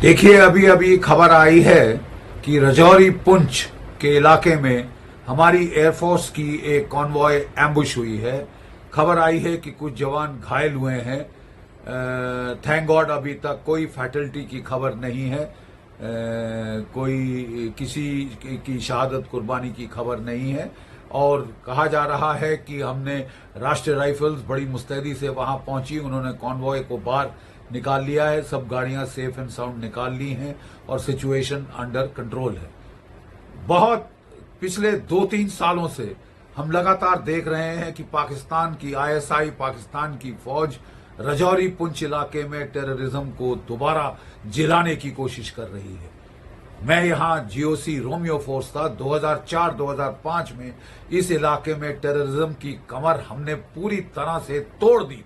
देखिए, अभी अभी खबर आई है कि राजौरी पुंछ के इलाके में हमारी एयरफोर्स की एक कॉन्वॉय एम्बुश हुई है। खबर आई है कि कुछ जवान घायल हुए हैं। थैंक गॉड अभी तक कोई फैटल्टी की खबर नहीं है। कोई किसी की शहादत कुर्बानी की खबर नहीं है। और कहा जा रहा है कि हमने राष्ट्रीय राइफल्स बड़ी मुस्तैदी से वहां पहुंची, उन्होंने कॉन्वॉय को बाहर निकाल लिया है, सब गाड़ियां सेफ एंड साउंड निकाल ली हैं और सिचुएशन अंडर कंट्रोल है। बहुत पिछले 2-3 सालों से हम लगातार देख रहे हैं कि पाकिस्तान की आईएसआई, पाकिस्तान की फौज राजौरी पुंछ इलाके में टेररिज्म को दोबारा जिलाने की कोशिश कर रही है। मैं यहां जीओसी रोमियो फोर्स था। 2004-2005 में इस इलाके में टेररिज्म की कमर हमने पूरी तरह से तोड़ दी थी।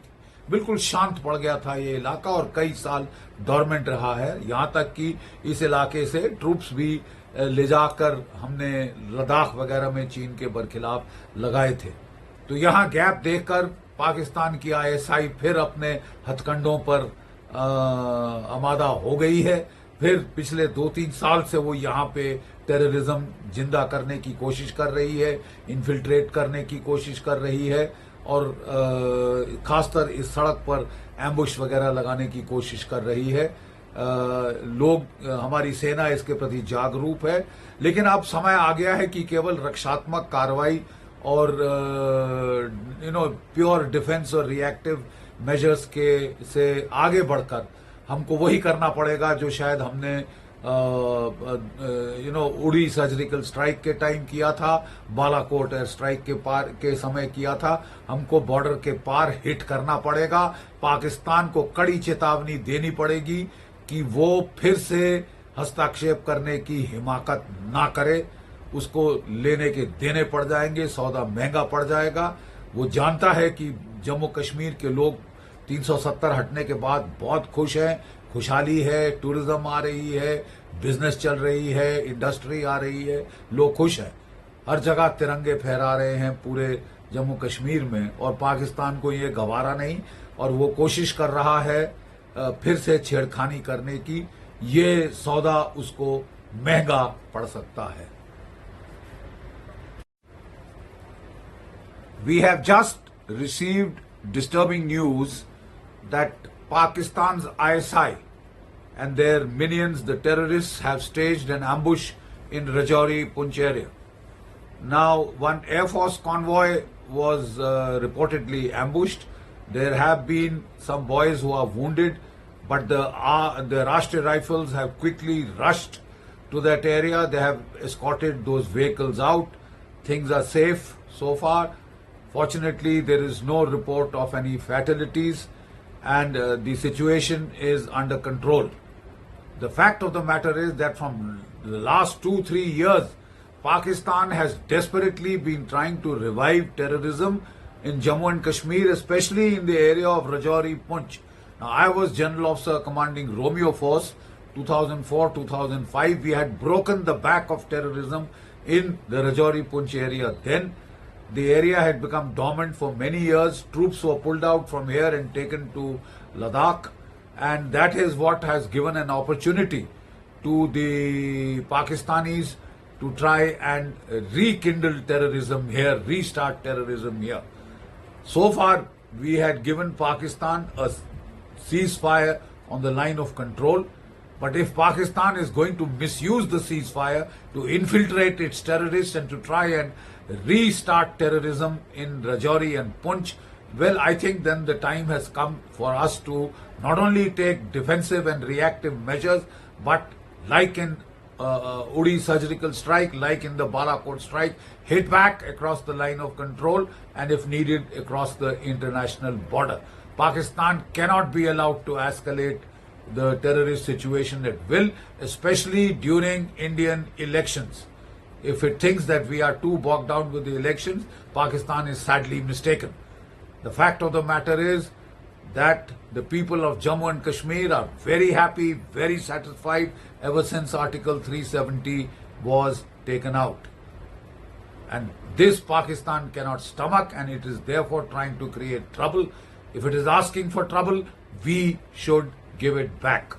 बिल्कुल शांत पड़ गया था ये इलाका और कई साल डोरमेंट रहा है। यहां तक कि इस इलाके से ट्रूप्स भी ले जाकर हमने लद्दाख वगैरह में चीन के बरखिलाफ लगाए थे। तो यहां गैप देखकर पाकिस्तान की आईएसआई फिर अपने हथकंडों पर आमादा हो गई है। फिर पिछले 2-3 साल से वो यहाँ पे टेररिज्म जिंदा करने की कोशिश कर रही है, इन्फिल्ट्रेट करने की कोशिश कर रही है और खासकर इस सड़क पर एम्बुश वगैरह लगाने की कोशिश कर रही है। लोग, हमारी सेना इसके प्रति जागरूक है, लेकिन अब समय आ गया है कि केवल रक्षात्मक कार्रवाई और प्योर डिफेंस और रिएक्टिव मेजर्स के से आगे बढ़कर हमको वही करना पड़ेगा जो शायद हमने उड़ी सर्जिकल स्ट्राइक के टाइम किया था, बालाकोट एयर स्ट्राइक के समय किया था। हमको बॉर्डर के पार हिट करना पड़ेगा। पाकिस्तान को कड़ी चेतावनी देनी पड़ेगी कि वो फिर से हस्तक्षेप करने की हिमाकत ना करे। उसको लेने के देने पड़ जाएंगे, सौदा महंगा पड़ जाएगा। वो जानता है कि जम्मू कश्मीर के लोग 370 हटने के बाद बहुत खुश हैं, खुशहाली है, टूरिज्म आ रही है, बिजनेस चल रही है, इंडस्ट्री आ रही है, लोग खुश हैं। हर जगह तिरंगे फहरा रहे हैं पूरे जम्मू कश्मीर में और पाकिस्तान को ये गवारा नहीं और वो कोशिश कर रहा है फिर से छेड़खानी करने की। ये सौदा उसको महंगा पड़ सकता है। We have just received disturbing news that Pakistan's ISI and their minions, the terrorists, have staged an ambush in Rajouri Punch area. Now, one Air Force convoy was reportedly ambushed. There have been some boys who are wounded, but the Rashtriya Rifles have quickly rushed to that area. They have escorted those vehicles out. Things are safe so far. Fortunately, there is no report of any fatalities and the situation is under control. The fact of the matter is that from the last 2-3 years, Pakistan has desperately been trying to revive terrorism in Jammu and Kashmir, especially in the area of Rajouri Punch. Now, I was General Officer commanding Romeo Force 2004-2005. We had broken the back of terrorism in the Rajouri Punch area then. The area had become dormant for many years. Troops were pulled out from here and taken to Ladakh, and that is what has given an opportunity to the Pakistanis to try and rekindle terrorism here, restart terrorism here. So far, we had given Pakistan a ceasefire on the line of control. But if Pakistan is going to misuse the ceasefire to infiltrate its terrorists and to try and restart terrorism in Rajouri and Punch, well, I think then the time has come for us to not only take defensive and reactive measures, but like in Uri surgical strike, like in the Balakot strike, hit back across the line of control and if needed across the international border. Pakistan cannot be allowed to escalate the terrorist situation at will, especially during Indian elections. If it thinks that we are too bogged down with the elections, Pakistan is sadly mistaken. The fact of the matter is that the people of Jammu and Kashmir are very happy, very satisfied ever since Article 370 was taken out. And this Pakistan cannot stomach, and it is therefore trying to create trouble. If it is asking for trouble, we should give it back.